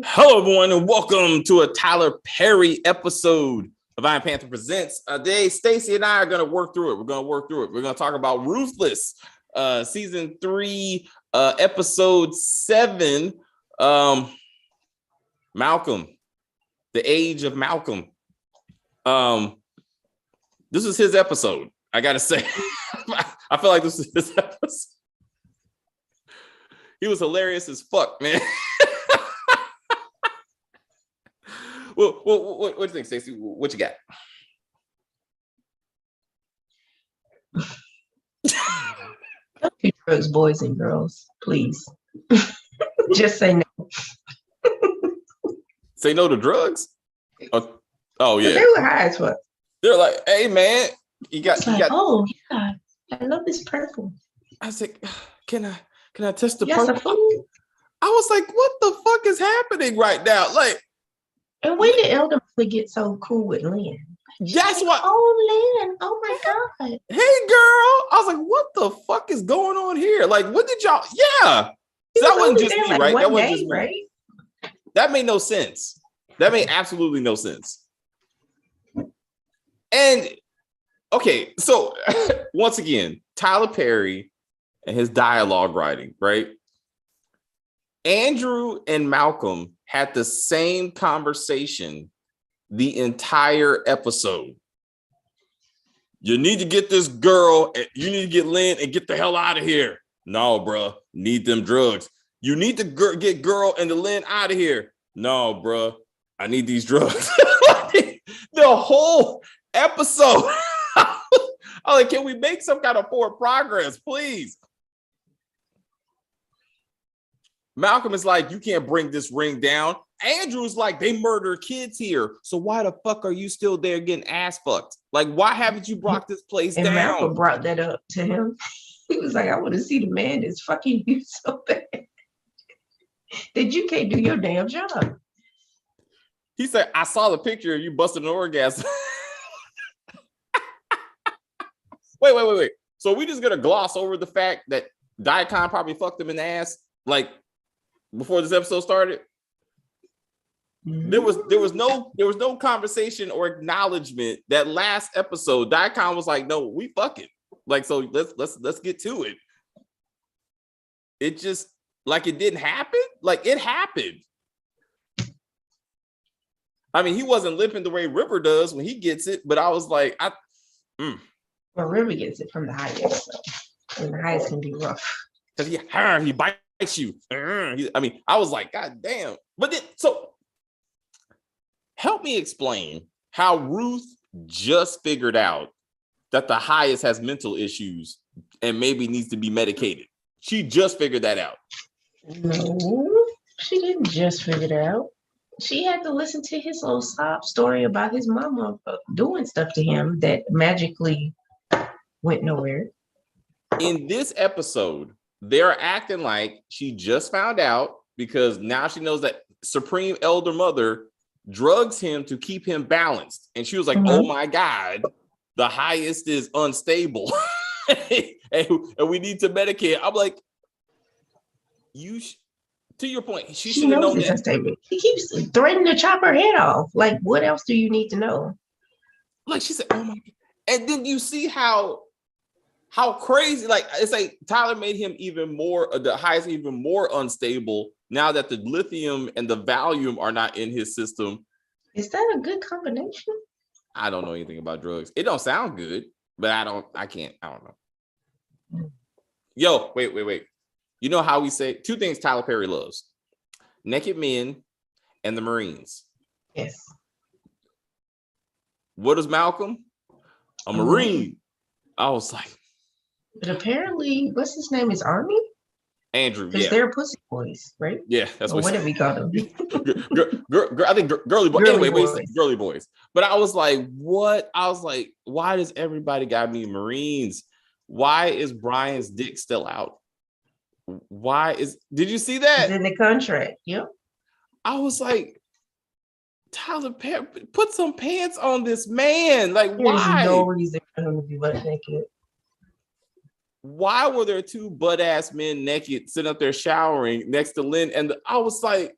Hello, everyone, and welcome to a Tyler Perry episode of Iron Panther Presents. Today, Stacy and I are going to work through it. We're going to talk about Ruthless, season 3, episode 7. Malcolm, the age of Malcolm. This is his episode. I got to say, I feel like this is his episode. He was hilarious as fuck, man. Well, what do you think, Stacey? What you got? Don't do drugs, boys and girls, please. Just say no. Say no to drugs? Oh yeah. They were high as fuck. They're like, hey man, you got. Oh yeah, I love this purple. I was like, can I test the Yes, purple? I was like, what the fuck is happening right now? Like, and when did Elder really get so cool with Lynn? That's what. Oh, Lynn! Oh my god! Hey, girl! I was like, what the fuck is going on here? Like, what did y'all? Yeah, that wasn't just me, right? That wasn't just me. Right? That made no sense. That made absolutely no sense. And okay, so once again, Tyler Perry and his dialogue writing, right? Andrew and Malcolm had the same conversation the entire episode. You need to get this girl, and you need to get Lynn and get the hell out of here. No, bro, need them drugs. You need to get girl and the Lynn out of here. No, bro, I need these drugs. The whole episode. I'm like, can we make some kind of forward progress, please? Malcolm is like, you can't bring this ring down. Andrew's like, they murder kids here. So why the fuck are you still there getting ass fucked? Like, why haven't you brought this place down? Malcolm brought that up to him. He was like, I want to see the man that's fucking you so bad that you can't do your damn job. He said, I saw the picture of you busting an orgasm. Wait. So we just gonna gloss over the fact that Diacon probably fucked him in the ass, like, before this episode started? There was no conversation or acknowledgement that last episode. Diacon was like, no, we fucking. Like, so let's get to it. It just, like, it didn't happen. Like, it happened. I mean, he wasn't limping the way River does when he gets it, but I was like, Well, River gets it from the highest, and the highest can be rough. Because he bites you. I mean, I was like, God damn. But then, so help me explain how Ruth just figured out that the highest has mental issues and maybe needs to be medicated. She just figured that out. No, she didn't just figure it out. She had to listen to his little sob story about his mama doing stuff to him that magically went nowhere. In this episode, they're acting like she just found out because now she knows that Supreme Elder Mother drugs him to keep him balanced. And she was like, oh my God, the highest is unstable. and we need to medicate. I'm like, to your point, she should have known that. Unstable. He keeps threatening to chop her head off. Like, what else do you need to know? Like, she said, oh my God. And then you see how crazy, like, it's like Tyler made him even more, the highest even more unstable now that the lithium and the Valium are not in his system. Is that a good combination? I don't know anything about drugs. It don't sound good, but I don't know. Yo, wait. You know how we say two things Tyler Perry loves: naked men and the Marines. Yes. What is Malcolm? A Marine. I was like, but apparently, what's his name is Army? Andrew. Because they're pussy boys, right? Yeah, that's what do we call them? I think girly boys. Anyway, boys. Girly boys. But I was like, what? I was like, why does everybody got me Marines? Why is Brian's dick still out? Did you see that? It's in the contract. Yep. I was like, Tyler Perry, put some pants on this man. Like, why? There's no reason for him to be butt naked. Why were there two butt ass men naked sitting up there showering next to Lynn? And I was like,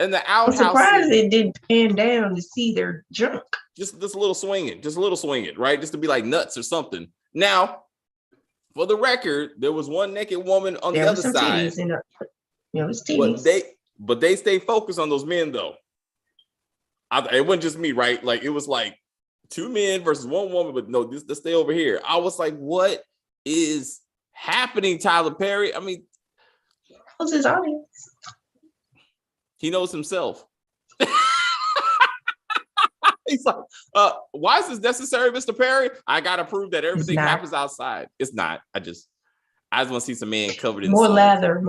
And the I'm outhouse surprised scene, it didn't pan down to see their junk. just a little swinging, right? Just to be like nuts or something. Now, for the record, there was one naked woman on There the was other some side. titties in it. There was But titties. they stay focused on those men though. It wasn't just me, right? Like it was like 2 men versus 1 woman, but no, this stay over here. I was like, what is happening, Tyler Perry? I mean, Who's his audience? he knows himself. He's like, why is this necessary, Mr. Perry? I gotta prove that everything happens outside. It's not. I just want to see some man covered in more sun. lather.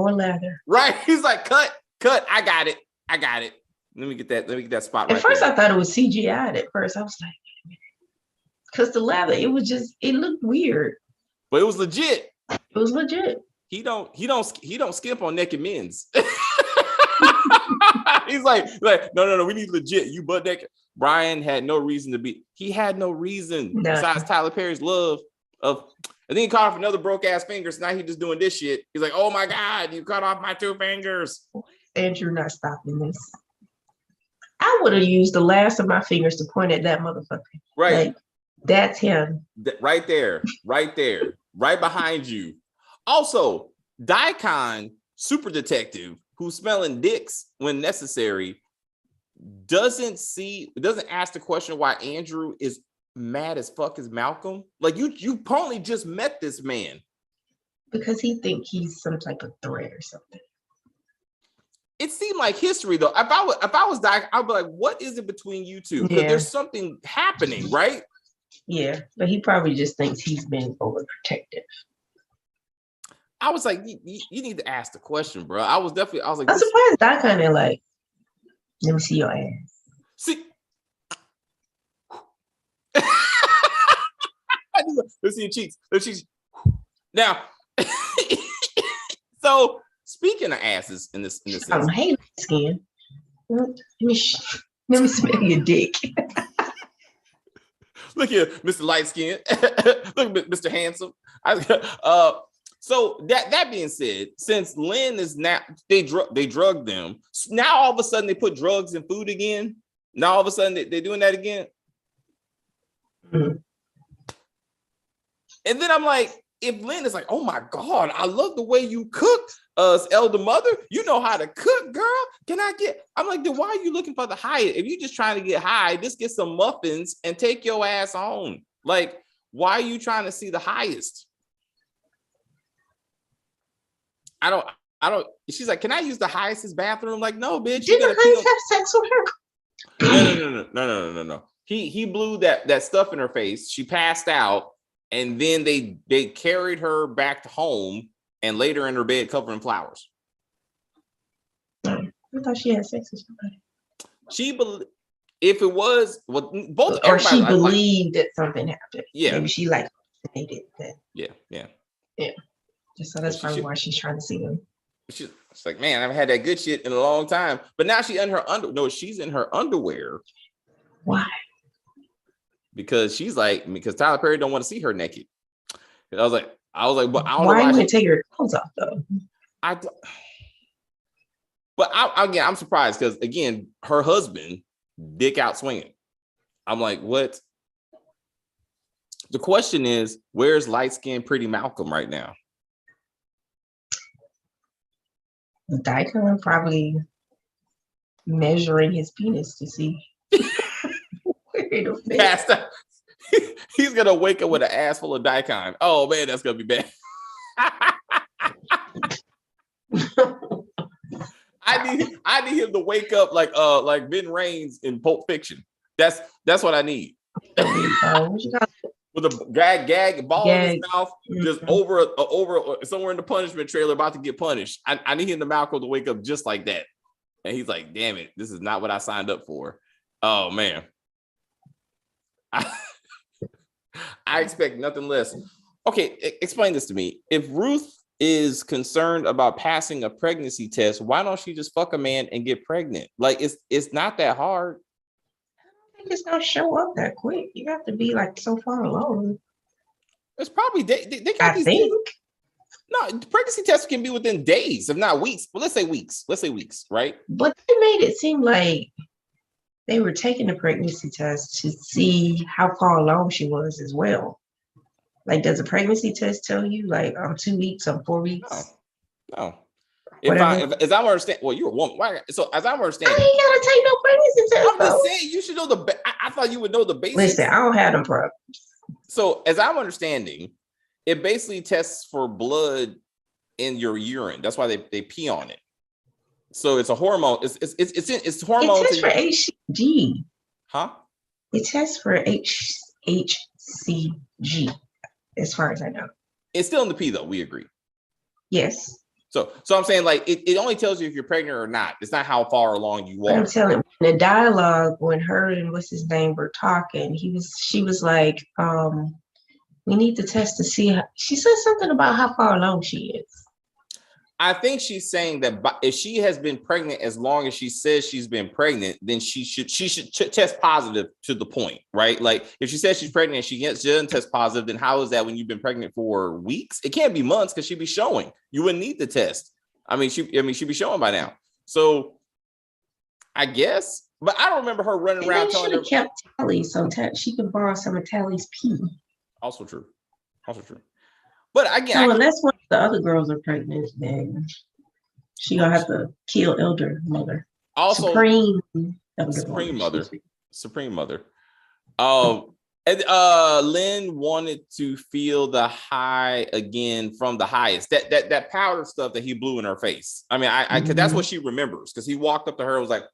Right? He's like, cut. I got it. Let me get that spot right. At first, there. I thought it was CGI. At first, I was like, because the lather, it looked weird. But it was legit. It was legit. He don't skip on naked men's. He's like, no, we need legit. You butt naked. Brian had no reason to be. He had no reason besides Tyler Perry's love of. And then he cut off another broke ass finger. So now he's just doing this shit. He's like, oh my God, you cut off my 2 fingers. Andrew not stopping this. I would have used the last of my fingers to point at that motherfucker. Right. Like, that's him. Right there. Right behind you. Also, Daikon, super detective, who's smelling dicks when necessary, doesn't ask the question why Andrew is mad as fuck as Malcolm. Like you probably just met this man. Because he think he's some type of threat or something. It seemed like history though. If I was Daikon, I'd be like, what is it between you two? Because there's something happening, right? Yeah, but he probably just thinks he's been overprotective. I was like, you need to ask the question, bro. I was like, I'm surprised I kind of like, let me see your ass. See, let's see your cheeks. Now, so speaking of asses in this sense, I hate skin. Let me smell your dick. Look here, Mr. Light Skin. Look, Mr. Handsome. So that being said, since Lynn is now they drugged them. Now all of a sudden they put drugs in food again. Now all of a sudden they're doing that again. Mm-hmm. And then I'm like, if Lynn is like, oh my God, I love the way you cook, elder mother. You know how to cook, girl. I'm like, then why are you looking for the highest? If you're just trying to get high, just get some muffins and take your ass home. Like, why are you trying to see the highest? I don't. She's like, can I use the highest's bathroom? Like, no, bitch. Did the highest have sex with her? No. He blew that stuff in her face. She passed out, and then they carried her back to home and laid her in her bed covered in flowers. I thought she had sex with somebody. If it was both, or she believed that something happened. Yeah, maybe she like hated that. Yeah. So that's probably why she's trying to see them. She's like, man, I haven't had that good shit in a long time. But now she's in her she's in her underwear. Why? Because Tyler Perry don't want to see her naked. And I was like, but I don't know why you take her clothes off though? I'm surprised because again, her husband, dick out swinging. I'm like, what? The question is, where's light-skinned pretty Malcolm right now? Daikon probably measuring his penis to see where it'll fit. He's gonna wake up with an ass full of Daikon. Oh man, that's gonna be bad. I need him to wake up like Ben Raines in Pulp Fiction. That's what I need. With a gag ball in his mouth, just over somewhere in the punishment trailer, about to get punished. I need him to Malcolm to wake up just like that. And he's like, damn it, this is not what I signed up for. Oh man. I expect nothing less. Okay, explain this to me. If Ruth is concerned about passing a pregnancy test, why don't she just fuck a man and get pregnant? Like it's not that hard. I think it's gonna show up that quick. You have to be like so far along. It's probably they got I these think. No, pregnancy tests can be within days, if not weeks. But let's say weeks. Let's say weeks, right? But they made it seem like they were taking the pregnancy test to see how far along she was as well. Like, does a pregnancy test tell you, like, I'm 2 weeks, I'm 4 weeks, No. whatever? As I understand, well, you're a woman. Why? So as I'm I understanding, ain't gotta take no pregnancy test, I'm though. just saying you should know I thought you would know the basics. Listen, I don't have them problems. So as I'm understanding, it basically tests for blood in your urine. That's why they pee on it. So it's a hormone. It's hormones. It tests for HCG. Huh? It tests for HCG, as far as I know. It's still in the pee though. We agree. Yes. So I'm saying like it only tells you if you're pregnant or not. It's not how far along you But are. I'm telling the dialogue when her and what's his name were talking, she was like, we need to test to see how, she said something about how far along she is. I think she's saying that if she has been pregnant as long as she says she's been pregnant, then she should test positive to the point, right? Like if she says she's pregnant and she doesn't test positive, then how is that when you've been pregnant for weeks? It can't be months because she'd be showing. You wouldn't need the test. She'd be showing by now. So I guess, but I don't remember her running around telling her. Kept Tally so she could borrow some of Tally's pee. Also true. But again, so unless one of the other girls are pregnant, then she gonna have to kill elder mother. Also, Supreme mother. And Lynn wanted to feel the high again from the highest. That powder stuff that he blew in her face. I mean, cause that's what she remembers. Because he walked up to her, was like,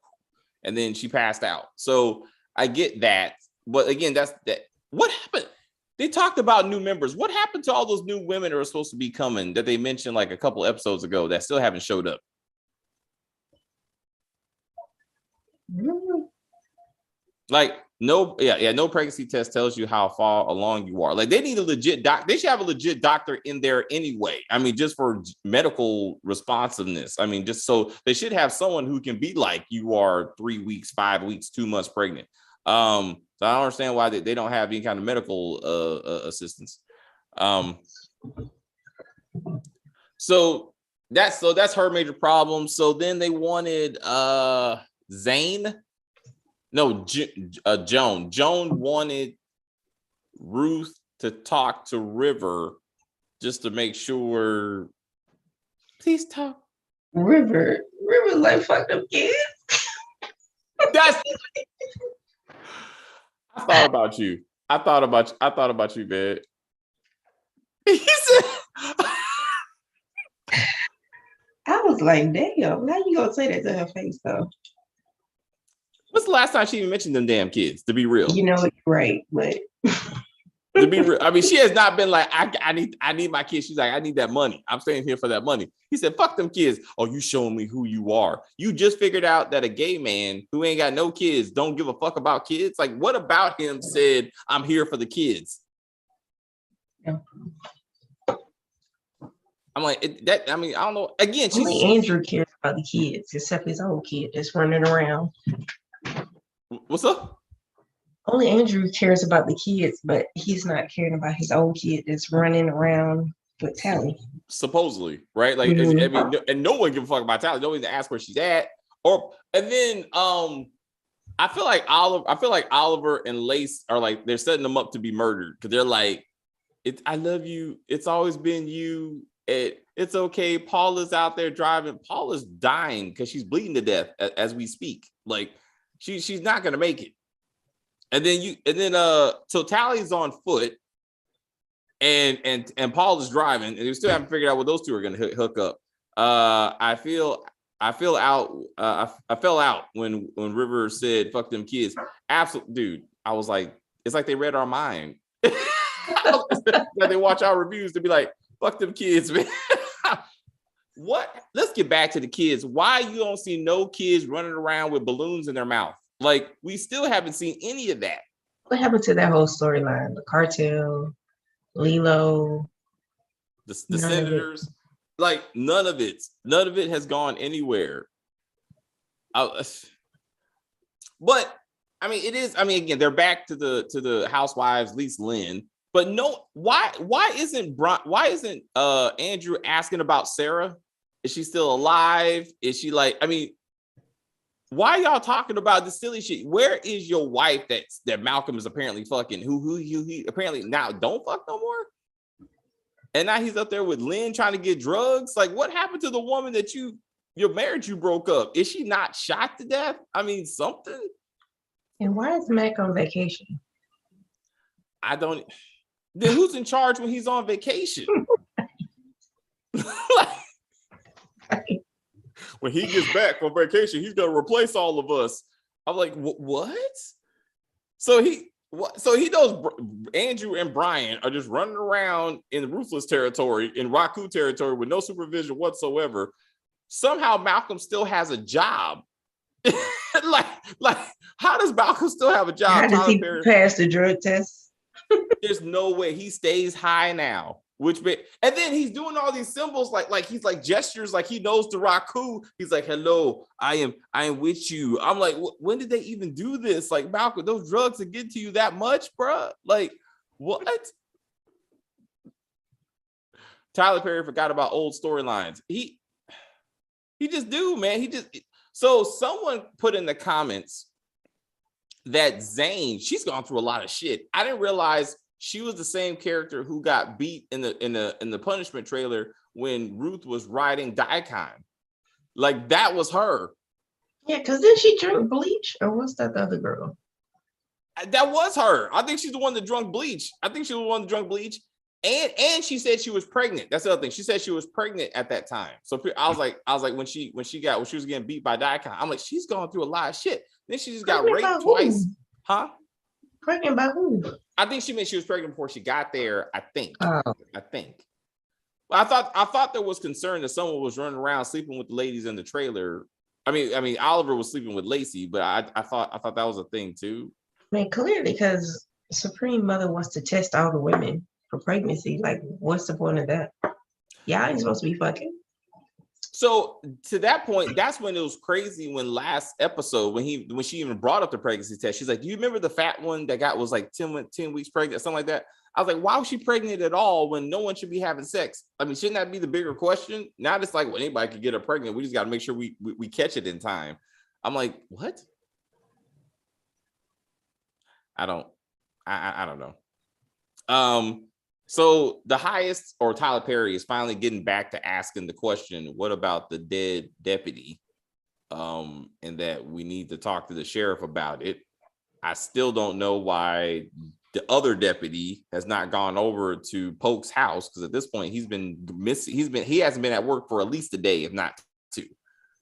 and then she passed out. So I get that, but again, that's that. What happened? They talked about new members. What happened to all those new women that are supposed to be coming that they mentioned like a couple episodes ago that still haven't showed up? Like no pregnancy test tells you how far along you are. Like they need a legit they should have a legit doctor in there anyway. I mean, just for medical responsiveness. I mean, just so they should have someone who can be like, you are 3 weeks, 5 weeks, 2 months pregnant. So I don't understand why they don't have any kind of medical assistance. So that's her major problem. So then they wanted Zane. No, Joan. Joan wanted Ruth to talk to River just to make sure. Please talk. River like fuck them kids. That's. I thought about you. I thought about you, man. He said. I was like, damn, how you gonna say that to her face though? What's the last time she even mentioned them damn kids? To be real, you know, right? But to be real, I mean, she has not been like, I need my kids. She's like, I need that money. I'm staying here for that money. He said, fuck them kids. Oh, you showing me who you are. You just figured out that a gay man who ain't got no kids don't give a fuck about kids. Like, what about him said, I'm here for the kids? Yeah. I'm like, I don't know. Again, only Andrew cares about the kids, except his own kid that's running around. What's up? Only Andrew cares about the kids, but he's not caring about his own kid that's running around with Tally. Supposedly, right? Like, I mean, and no one give a fuck about Tally. No one even ask where she's at. And then I feel like Oliver and Lace are like, they're setting them up to be murdered because they're like, I love you. It's always been you. It's okay. Paula's out there driving. Paula's dying because she's bleeding to death as we speak. Like, she's not gonna make it. And then so Tally's on foot, and Paul is driving, and we still haven't figured out what those two are gonna hook up. I fell out when River said "fuck them kids." Absolutely, dude. I was like, it's like they read our mind. They watch our reviews to be like, "Fuck them kids, man." What? Let's get back to the kids. Why you don't see no kids running around with balloons in their mouth? Like, we still haven't seen any of that. What happened to that whole storyline? The cartel, Lilo, the senators, like none of it has gone anywhere. But I mean, it is. I mean, again, they're back to the housewives, at least Lynn. But no, why isn't Andrew asking about Sarah? Is she still alive? Is she like, I mean, why y'all talking about this silly shit? Where is your wife that Malcolm is apparently fucking, who he apparently now don't fuck no more? And now he's up there with Lynn trying to get drugs. Like, what happened to the woman that your marriage you broke up? Is she not shot to death? I mean, something. And why is Mac on vacation? I don't. Then who's in charge when he's on vacation? Like, when he gets back from vacation, he's gonna replace all of us. I'm like, what? So he knows Andrew and Brian are just running around in the Ruthless territory, in Raku territory, with no supervision whatsoever. Somehow Malcolm still has a job. like, how does Malcolm still have a job? How does he pass the drug test? There's no way. He stays high now. And then he's doing all these symbols, like he's like gestures, like he knows the Raku. He's like, "Hello, I am with you." I'm like, when did they even do this? Like, Malcolm, those drugs that get to you that much, bro? Like, what? Tyler Perry forgot about old storylines. He just do, man. So someone put in the comments that Zane, she's gone through a lot of shit. I didn't realize she was the same character who got beat in the punishment trailer when Ruth was riding Daikon. Like, that was her. Yeah, because then she drank bleach, or what's that the other girl? That was her. I think she's the one that drunk bleach. And she said she was pregnant. That's the other thing. She said she was pregnant at that time. So I was like, when she was getting beat by Daikon, I'm like, she's going through a lot of shit. Then she just got raped twice. Huh? Pregnant by who? I think she meant she was pregnant before she got there. I think. Oh. Well, I thought there was concern that someone was running around sleeping with the ladies in the trailer. I mean, Oliver was sleeping with Lacey, but I thought that was a thing too. I mean, clearly, because Supreme Mother wants to test all the women for pregnancy. Like, what's the point of that? Y'all ain't supposed to be fucking. So to that point, that's when it was crazy. When last episode, when she even brought up the pregnancy test, she's like, "Do you remember the fat one that was like 10 weeks pregnant, something like that?" I was like, "Why was she pregnant at all when no one should be having sex?" I mean, shouldn't that be the bigger question? Not just like, well, anybody could get her pregnant. We just got to make sure we catch it in time. I'm like, what? I don't know. So the highest, or Tyler Perry, is finally getting back to asking the question, what about the dead deputy? And that we need to talk to the sheriff about it. I still don't know why the other deputy has not gone over to Polk's house, because at this point he's been missing. He hasn't been at work for at least a day, if not two.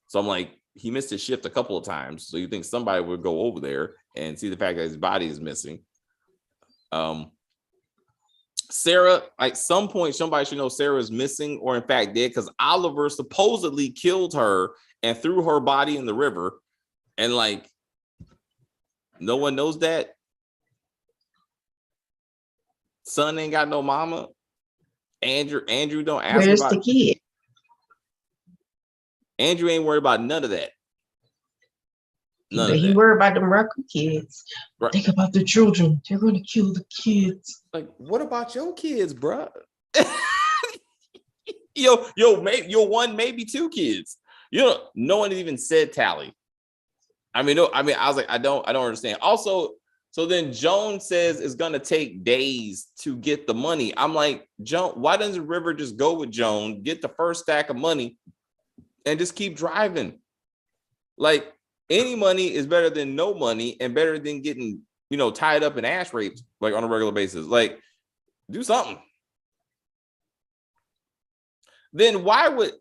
So I'm like, he missed his shift a couple of times. So you think somebody would go over there and see the fact that his body is missing. Sarah, at some point, somebody should know Sarah is missing, or in fact dead, because Oliver supposedly killed her and threw her body in the river, and like no one knows that. Son ain't got no mama. Andrew don't ask. Where's the kid? Andrew ain't worried about none of that. He worried about them Raku kids. Right. Think about the children. They're going to kill the kids. Like, what about your kids, bro? your one, maybe two kids. No one even said tally. I was like, I don't understand. Also, so then Joan says it's gonna take days to get the money. I'm like, Joan, why doesn't River just go with Joan, get the first stack of money, and just keep driving? Like, any money is better than no money, and better than getting, tied up in ass rapes, like, on a regular basis. Like, do something. Then why would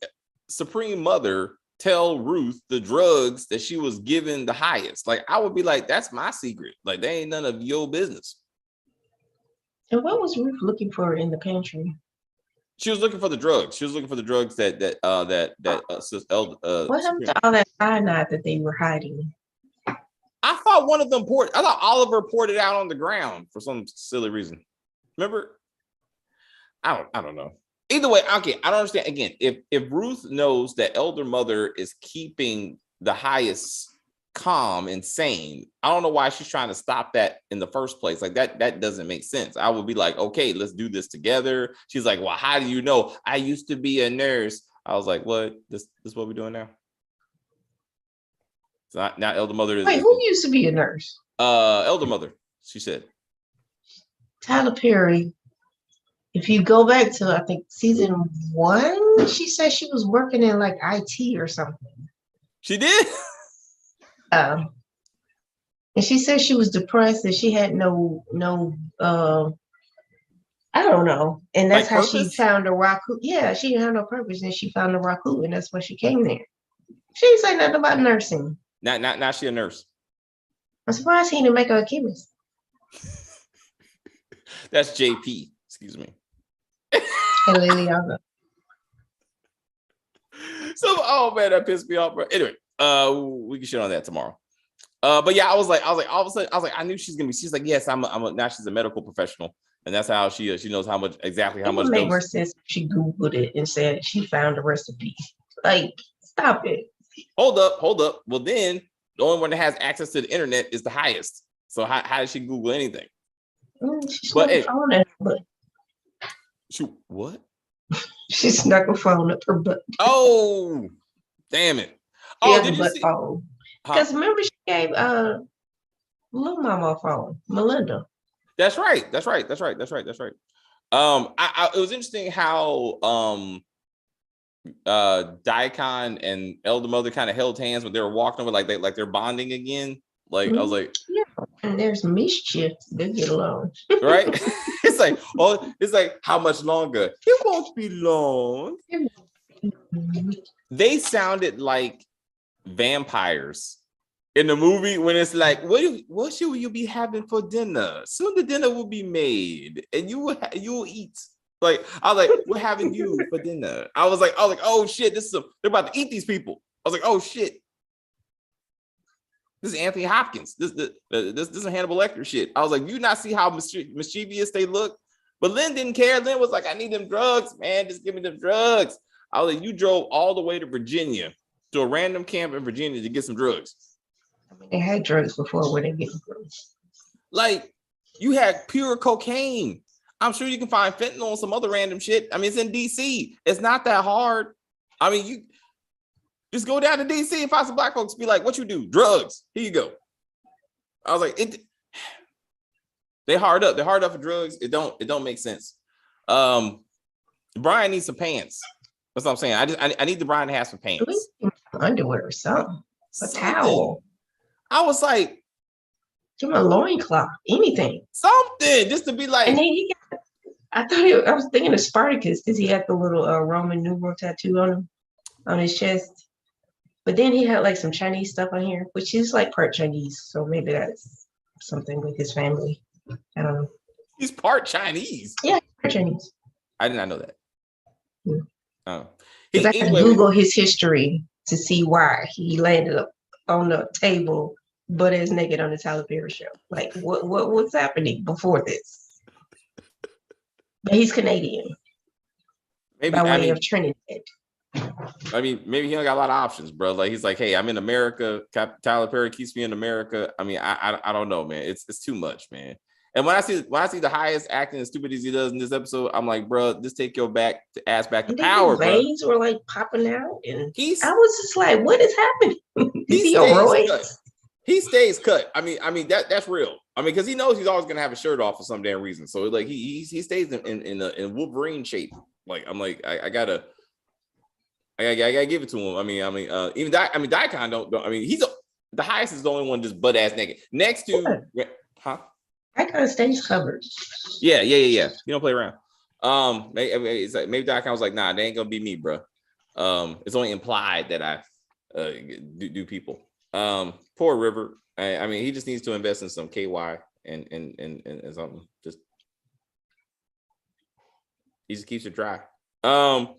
Supreme Mother tell Ruth the drugs that she was given the highest? Like, I would be like, that's my secret. Like, they ain't none of your business. And what was Ruth looking for in the pantry? She was looking for the drugs. She was looking for the drugs that what happened to all that cyanide that they were hiding? I thought one of them I thought Oliver poured it out on the ground for some silly reason. Remember? I don't know. Either way, okay, I don't understand. Again, if Ruth knows that Elder Mother is keeping the highest calm and sane. I don't know why she's trying to stop that in the first place. Like that doesn't make sense. I would be like, okay, let's do this together. She's like, well, how do you know? I used to be a nurse. I was like, what? This is what we're doing now? It's not Elder Mother. Wait, who used to be a nurse? Elder Mother, she said. Tyler Perry. If you go back to, I think, season 1, she said she was working in like IT or something. She did? And she said she was depressed and she had no I don't know. And that's Like how purpose? she found the Raku. Yeah, she didn't have no purpose. And she found the Raku, and that's why she came there. She didn't say nothing about nursing. Not she a nurse. I'm surprised he didn't make her a chemist. That's JP. Excuse me. And Liliana. So, oh man, that pissed me off, bro. Anyway, we can shit on that tomorrow. But yeah, I was like, all of a sudden, I was like, I knew she's gonna be. She's like, yes, now she's a medical professional, and that's how she is. She knows how much exactly how much. It would make more sense if she Googled it and said she found a recipe. Like, stop it. Hold up. Well, then the only one that has access to the internet is the highest. So how does she Google anything? She snuck a phone in her butt. What? She snuck a phone up her butt. Oh, damn it! Oh, did you see? Because remember, she gave Lil Mama a phone, Melinda. That's right. It was interesting how Daikon and Elder Mother kind of held hands when they were walking over, like they're bonding again. Like I was like, yeah, and there's mischief. They get along, right? It's like how much longer? It won't be long. They sounded like vampires in the movie when it's like, what should you be having for dinner? Soon the dinner will be made, and you will eat. Like I was like, we're having you for dinner. I was like, oh shit, they're about to eat these people. I was like, oh shit. This is Anthony Hopkins. This is Hannibal Lecter shit. I was like, you not see how mischievous they look? But Lynn didn't care. Lynn was like, I need them drugs, man. Just give me them drugs. I was like, you drove all the way to Virginia, to a random camp in Virginia to get some drugs. I mean, they had drugs before where they get drugs. Like, you had pure cocaine. I'm sure you can find fentanyl and some other random shit. I mean, it's in DC. It's not that hard. I mean, you just go down to DC and find some black folks. Be like, what you do? Drugs. Here you go. I was like, they hard up. They're hard up for drugs. It don't make sense. Brian needs some pants. That's what I'm saying. I need the Brian to have some pants. Underwear or something. A towel. I was like, give him a loincloth, anything. Something just to be like. And then I was thinking of Spartacus because he had the little Roman numeral tattoo on him, on his chest. But then he had like some Chinese stuff on here, which is like part Chinese. So maybe that's something with his family. I don't know. He's part Chinese. Yeah, part Chinese. I did not know that. Yeah. Oh. I can Google his history to see why he landed up on the table butt ass naked on the Tyler Perry show. Like what's happening before this? But he's Canadian. Maybe by way of Trinidad. I mean, maybe he don't got a lot of options, bro. Like he's like, hey, I'm in America. Tyler Perry keeps me in America. I mean, I don't know, man. It's too much, man. And when I see the highest acting and stupid as he does in this episode, I'm like, bro, just take your ass back to power, bro. Veins were like popping out, and I was just like, what is happening? Is he cut. He stays cut. I mean that's real. I mean, because he knows he's always gonna have a shirt off for some damn reason. So like he stays in Wolverine shape. Like I'm like I gotta give it to him. I mean, even Daikon don't. I mean, the highest is the only one just butt ass naked. Next to, Daikon stays covered. Yeah. You don't play around. It's like maybe Daikon was like, nah, they ain't gonna be me, bro. It's only implied that I do people. Poor River. I mean, he just needs to invest in some KY and something. He just keeps it dry. So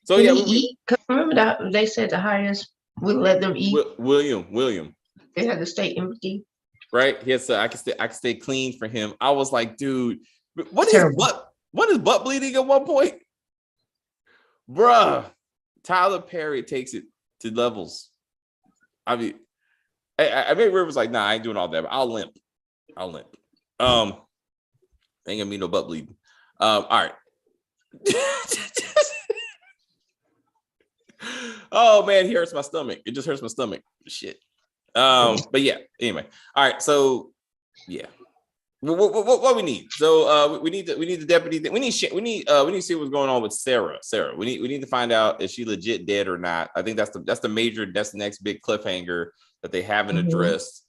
Can he eat? Because remember that they said the highest would let them eat. William. They had to stay empty. Right? Yes, I can stay clean for him. I was like, dude, what is butt bleeding at one point? Bruh, Tyler Perry takes it to levels. I mean, I made Rivers like, nah, I ain't doing all that. But I'll limp. Ain't gonna be no butt bleeding. All right. Oh man, he hurts my stomach. It just hurts my stomach. Shit. But yeah. Anyway. All right. So yeah. What we need? So we need the deputy. We need to see what's going on with Sarah. We need to find out if she legit dead or not. I think that's the next big cliffhanger that they haven't addressed.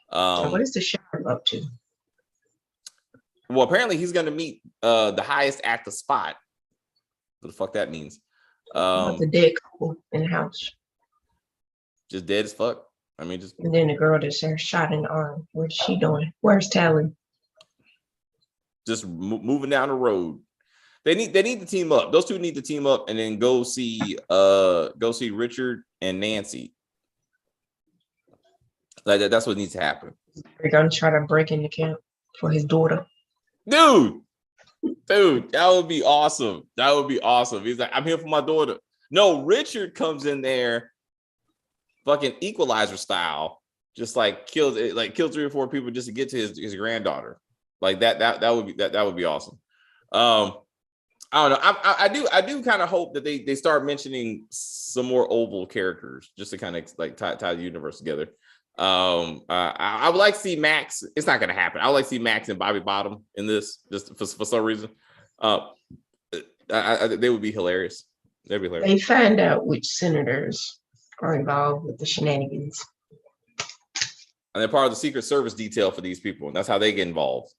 What is the sheriff up to? Well, apparently he's going to meet the highest at the spot. What the fuck that means? The dead couple in the house. Just dead as fuck. I mean, just. And then the girl that's shot in the arm. What's she doing? Where's Tally? Just moving down the road. They need to team up. Those two need to team up and then go see Richard and Nancy. Like that's what needs to happen. They're gonna try to break in the camp for his daughter. Dude, that would be awesome. He's like, I'm here for my daughter. No, Richard comes in there, fucking Equalizer style, just like kill 3 or 4 people just to get to his granddaughter. Like that would be awesome. I don't know. I do kind of hope that they start mentioning some more Oval characters just to kind of like tie the universe together. I would like to see Max. It's not going to happen. I would like to see Max and Bobby Bottom in this just for some reason. They would be hilarious. They'd be hilarious. They find out which senators are involved with the shenanigans. And they're part of the Secret Service detail for these people, and that's how they get involved.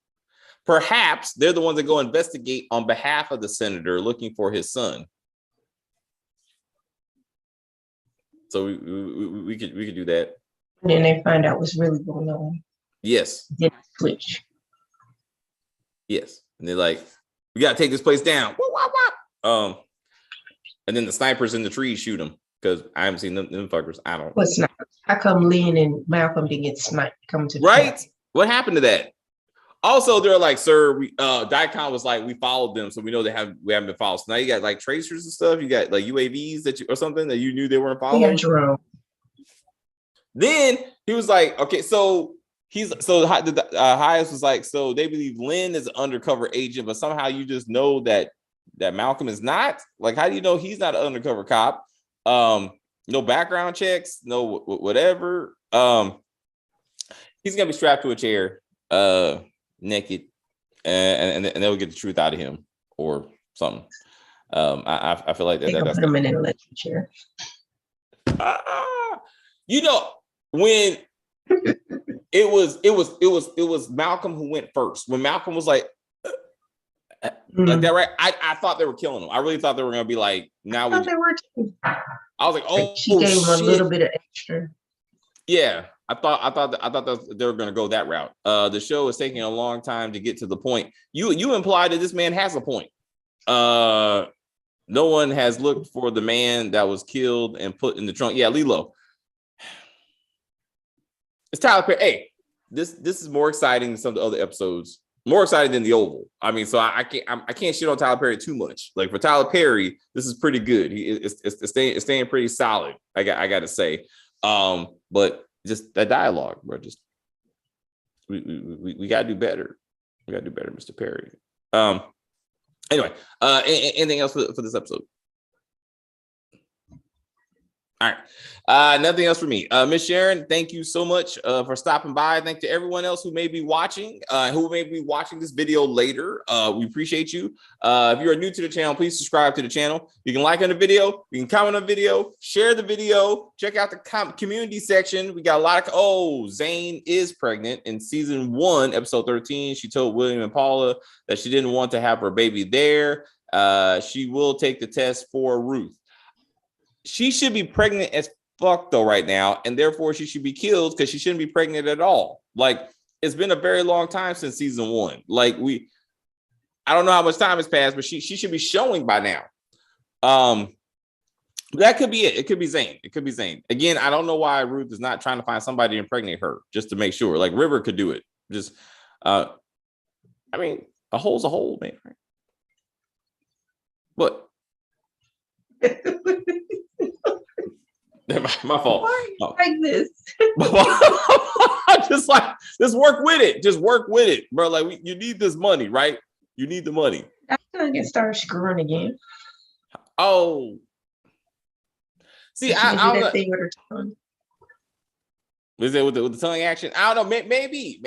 Perhaps they're the ones that go investigate on behalf of the senator looking for his son. So we could do that. And then they find out what's really going on. Yes. Then switch. Yes. And they're like, we gotta take this place down. And then the snipers in the trees shoot them because I haven't seen them fuckers. I don't. What's not? How come Lynn and Malcolm didn't get sniped coming to the right? camp? What happened to that? Also, they're like, sir, Dicon was like, we followed them, so we know we haven't been followed. So now you got like tracers and stuff. You got like UAVs or something that you knew they weren't following. Then he was like, okay, so Highest was like, so they believe Lynn is an undercover agent, but somehow you just know that Malcolm is not. Like, how do you know he's not an undercover cop? No background checks, no whatever. He's gonna be strapped to a chair, naked, and they'll get the truth out of him or something. I feel like that's put him in an electric chair. You know, when it was Malcolm who went first. When Malcolm was like that, right? I thought they were killing him. I really thought they were gonna be like, now I was like, oh, she gave him a little bit of extra. Yeah, I thought that they were gonna go that route. The show is taking a long time to get to the point. You implied that this man has a point. No one has looked for the man that was killed and put in the trunk. Yeah, Lilo. It's Tyler Perry. Hey, this is more exciting than some of the other episodes. More exciting than the Oval. I mean, so I can't shit on Tyler Perry too much. Like for Tyler Perry, this is pretty good. It's staying pretty solid. I got to say. But just that dialogue, bro. Just we gotta do better. We gotta do better, Mr. Perry. Anyway, anything else for this episode? All right. Nothing else for me. Miss Sharon, thank you so much for stopping by. Thank you to everyone else who may be watching, this video later. We appreciate you. If you are new to the channel, please subscribe to the channel. You can like on the video, you can comment on the video, share the video, check out the community section. We got a lot of Zane is pregnant in season 1, episode 13. She told William and Paula that she didn't want to have her baby there. She will take the test for Ruth. She should be pregnant as fuck though right now, and therefore she should be killed because she shouldn't be pregnant at all. Like, it's been a very long time since season 1. Like, I don't know how much time has passed, but she should be showing by now. That could be it. It could be Zane. Again, I don't know why Ruth is not trying to find somebody to impregnate her just to make sure. Like, River could do it. Just, I mean, a hole's a hole, man. What? My fault. Why like this? Just work with it. Just work with it, bro. Like you need this money, right? You need the money. I'm gonna get started screwing again. Oh, see, She can do I don't that know. thing with her tongue. Is it with the tongue action? I don't know. Maybe.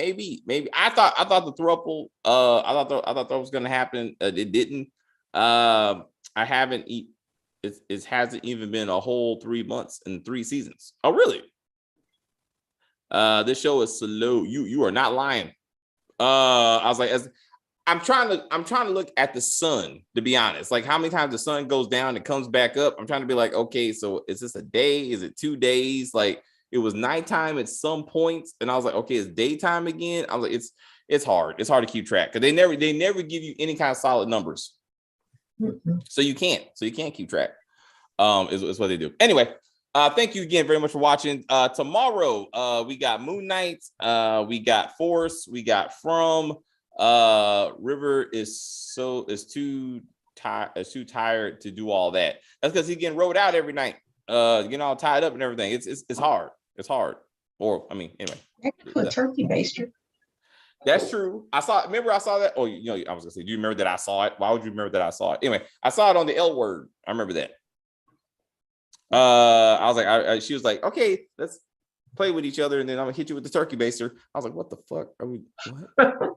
I thought the throuple. I thought that was gonna happen. It didn't. I haven't eat. It hasn't even been a whole 3 months and 3 seasons. Oh, really? This show is slow. You are not lying. I was like, I'm trying to look at the sun, to be honest. Like how many times the sun goes down and comes back up. I'm trying to be like, okay, so is this a day? Is it 2 days? Like it was nighttime at some points, and I was like, okay, it's daytime again. I was like, it's hard. It's hard to keep track because they never give you any kind of solid numbers. Mm-mm. So you can't keep track. Is what they do. Anyway, thank you again very much for watching. Tomorrow, we got Moon Knight, we got Force, we got From. River is too tired to do all that. That's because he's getting rode out every night, getting all tied up and everything. It's hard. It's hard. Or I mean, anyway. I could put turkey baster. That's true. I saw that. Oh, I was gonna say, do you remember that I saw it? Why would you remember that I saw it? Anyway, I saw it on the L Word. I remember that. I was like, she was like, okay, let's play with each other, and then I'm gonna hit you with the turkey baster. I was like, what the fuck? Are we what?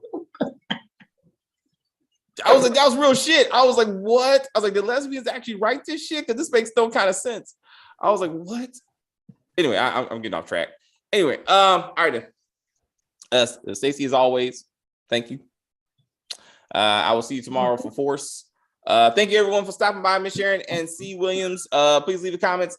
I was like, that was real shit. I was like, what? I was like, the lesbians actually write this shit? Because this makes no kind of sense. I was like, what? Anyway, I'm getting off track. Anyway, all right. Stacey, as always, thank you. I will see you tomorrow for Force. Thank you everyone for stopping by, Miss Sharon and C. Williams. Please leave the comments